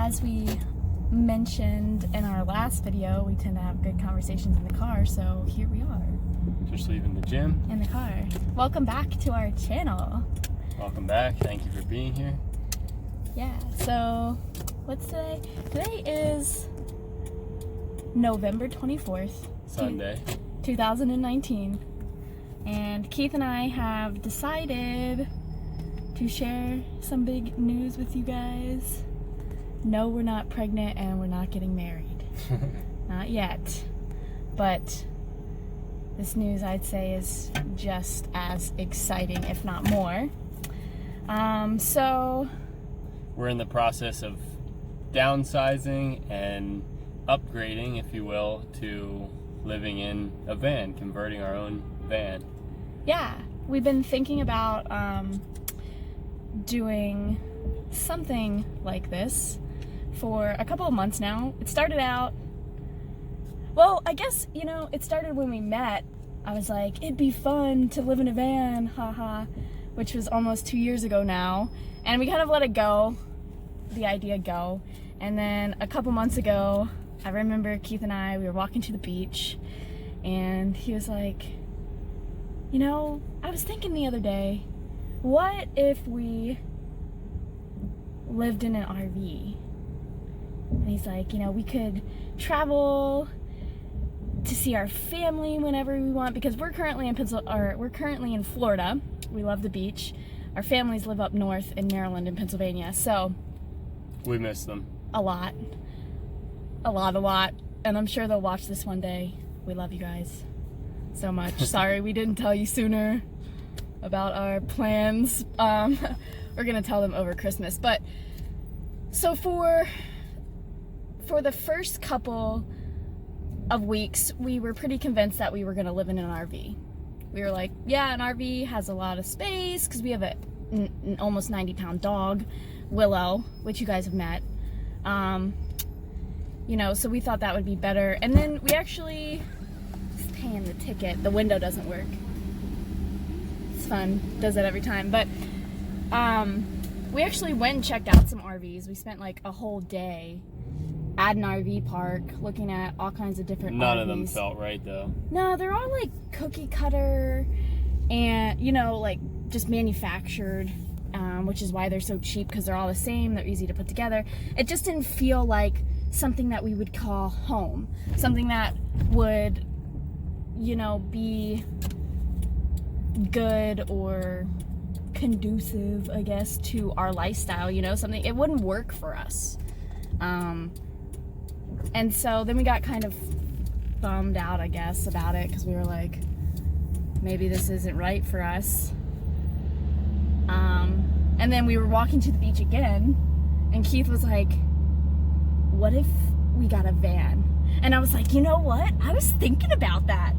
as we mentioned in our last video, we tend to have good conversations in the car, so here we are. Just leaving the gym. In the car. Welcome back to our channel. Welcome back. Thank you for being here. Yeah, so what's today? Today is November 24th. Sunday. 2019. And Keith and I have decided to share some big news with you guys. No, we're not pregnant and we're not getting married. Not yet. But this news, I'd say, is just as exciting, if not more. So we're in the process of downsizing and upgrading, if you will, to living in a van, converting our own van. Yeah, we've been thinking about doing something like this for a couple of months now. It started out, well, I guess, it started when we met. I was like, it'd be fun to live in a van, haha, which was almost 2 years ago now. And we kind of let it go, the idea go. And then a couple months ago, I remember Keith and I, we were walking to the beach, and he was like, I was thinking the other day, what if we lived in an RV? And he's like, we could travel to see our family whenever we want, because we're currently in Florida. We love the beach. Our families live up north in Maryland and Pennsylvania, so we miss them a lot. And I'm sure they'll watch this one day. We love you guys so much. Sorry we didn't tell you sooner about our plans. We're gonna tell them over Christmas. But so for the first couple of weeks, we were pretty convinced that we were gonna live in an RV. We were like, yeah, an RV has a lot of space because we have an almost 90-pound dog, Willow, which you guys have met. So we thought that would be better. And then we actually, just paying the ticket, the window doesn't work. It's fun, does that every time. But we actually went and checked out some RVs. We spent like a whole day at an RV park looking at all kinds of different None RVs. of them felt right though. No, they're all like cookie cutter and, like just manufactured, which is why they're so cheap, because they're all the same, they're easy to put together. It just didn't feel like something that we would call home. Something that would, be good or conducive, I guess, to our lifestyle, something, it wouldn't work for us. And so then we got kind of bummed out, I guess, about it, because we were like, maybe this isn't right for us. And then we were walking to the beach again, and Keith was like, what if we got a van? And I was like, you know what? I was thinking about that.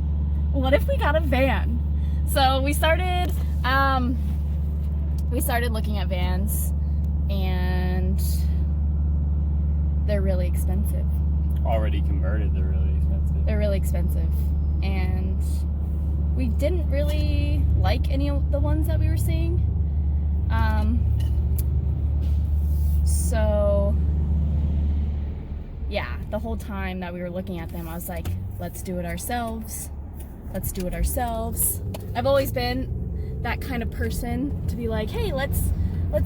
What if we got a van? So we started looking at vans, and they're really expensive. Already converted, they're really expensive. They're really expensive. And we didn't really like any of the ones that we were seeing. So yeah, the whole time that we were looking at them, I was like, let's do it ourselves. Let's do it ourselves. I've always been that kind of person to be like, hey, let's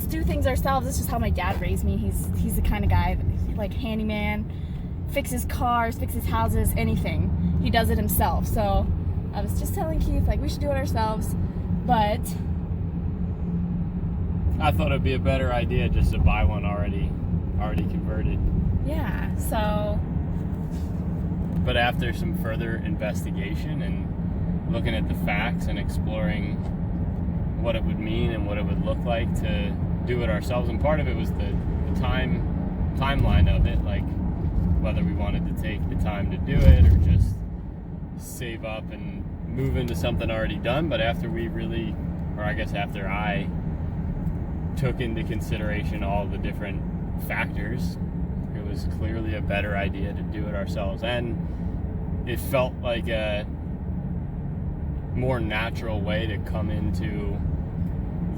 do things ourselves. This is how my dad raised me. He's the kind of guy that, like, handyman, fixes cars, fixes houses, anything. He does it himself. So I was just telling Keith, like, we should do it ourselves. But I thought it'd be a better idea just to buy one already converted. Yeah, so. But after some further investigation and looking at the facts and exploring what it would mean and what it would look like to do it ourselves, and part of it was the timeline of it, like whether we wanted to take the time to do it or just save up and move into something already done. But after after I took into consideration all the different factors, it was clearly a better idea to do it ourselves, and it felt like a more natural way to come into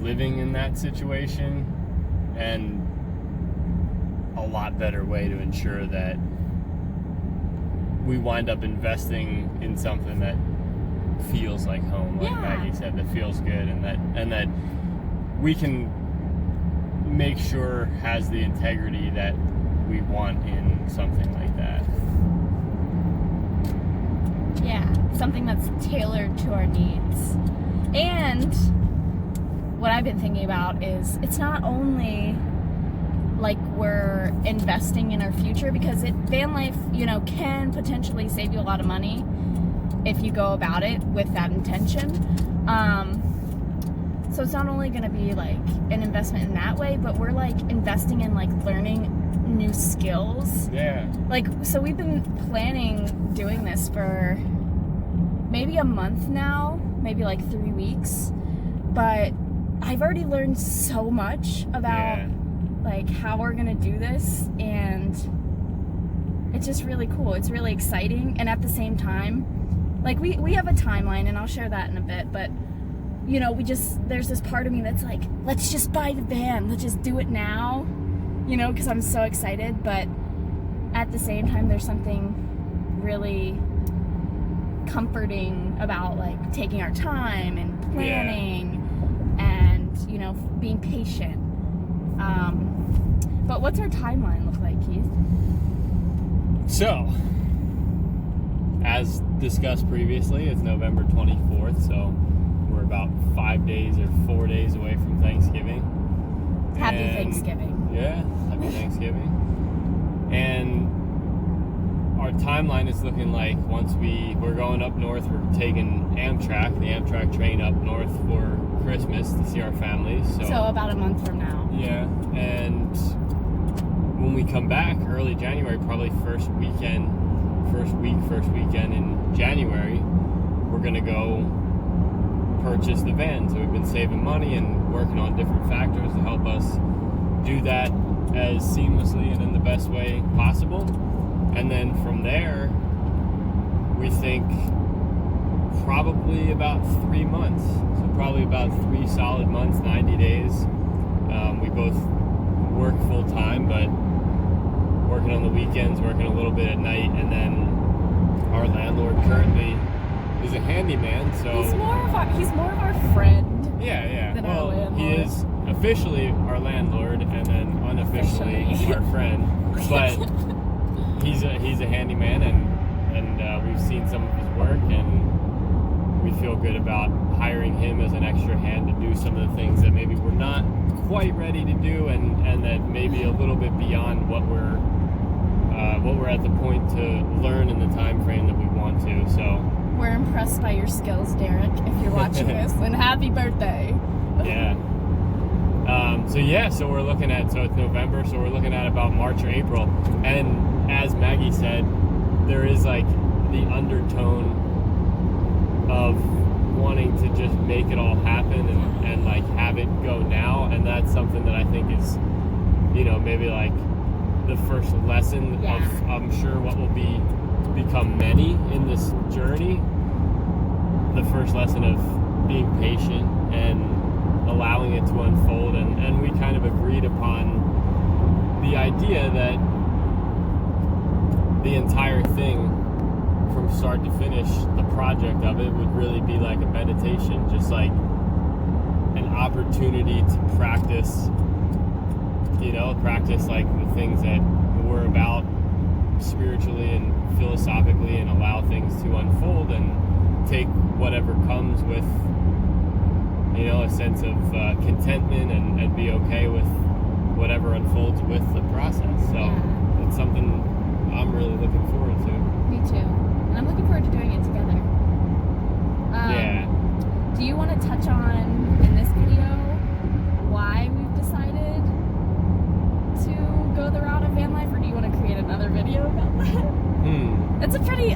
living in that situation and a lot better way to ensure that we wind up investing in something that feels like home, like Maggie said, that feels good, and that we can make sure has the integrity that we want in something like that. Yeah, something that's tailored to our needs. And what I've been thinking about is it's not only like we're investing in our future, because van life, you know, can potentially save you a lot of money if you go about it with that intention. So it's not only going to be like an investment in that way, but we're like investing in like learning new skills. Yeah. Like, so we've been planning doing this for maybe a month now, maybe like 3 weeks, but I've already learned so much about like how we're gonna do this, and it's just really cool. It's really exciting, and at the same time, like we have a timeline, and I'll share that in a bit, but you know, there's this part of me that's like, let's just buy the van, let's just do it now, you know, because I'm so excited. But at the same time, there's something really comforting about like taking our time and planning and, you know, being patient. But what's our timeline look like, Keith? So, as discussed previously, it's November 24th, so we're about 5 days or 4 days away from Thanksgiving. Happy Thanksgiving. Yeah, happy Thanksgiving. And our timeline is looking like once we're going up north, we're taking the Amtrak train up north for Christmas to see our families. So about a month from now. Yeah, and when we come back early January, probably first weekend in January, we're gonna go purchase the van. So we've been saving money and working on different factors to help us do that as seamlessly and in the best way possible. And then from there, we think probably about 3 months. So probably about 3 solid months, 90 days. We both work full time, but working on the weekends, working a little bit at night, and then our landlord currently is a handyman, so he's more of our friend. Yeah. Than our landlord. He is officially our landlord, and then unofficially our friend. But he's a handyman, and we've seen some of his work, and we feel good about hiring him as an extra hand to do some of the things that maybe we're not quite ready to do, and that maybe a little bit beyond what we're at the point to learn in the time frame that we want to. So we're impressed by your skills, Derek, if you're watching this, and happy birthday. Yeah. So we're looking at, so it's November, so we're looking at about March or April. And as Maggie said, there is like the undertone of wanting to just make it all happen and like have it go now. And that's something that I think is, you know, maybe like the first lesson of, I'm sure, what will become many in this journey. The first lesson of being patient and allowing it to unfold, and we kind of agreed upon the idea that the entire thing from start to finish, the project of it would really be like a meditation, just like an opportunity to practice like the things that we're about spiritually and philosophically, and allow things to unfold and take whatever comes with, you know, a sense of contentment and be okay with whatever unfolds with the process. So it's something I'm really looking forward to. Me too. And I'm looking forward to doing it together. Do you want to touch on, in this video, why we've decided to go the route of van life, or do you want to create another video about that?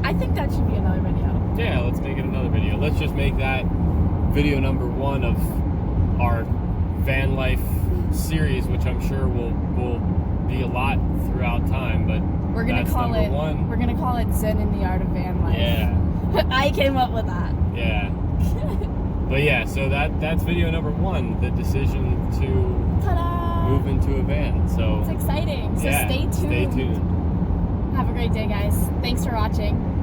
I think that should be another video. Yeah, let's make it another video. Let's just make that video number 1 of our van life series, which I'm sure will be a lot throughout time, but we're gonna call it one. We're gonna call it Zen in the Art of Van Life. Yeah. I came up with that. Yeah. But yeah, so that's video number 1, the decision to Ta-da! move into a van. So it's exciting. So So stay tuned. Stay tuned. Have a great day, guys. Thanks for watching.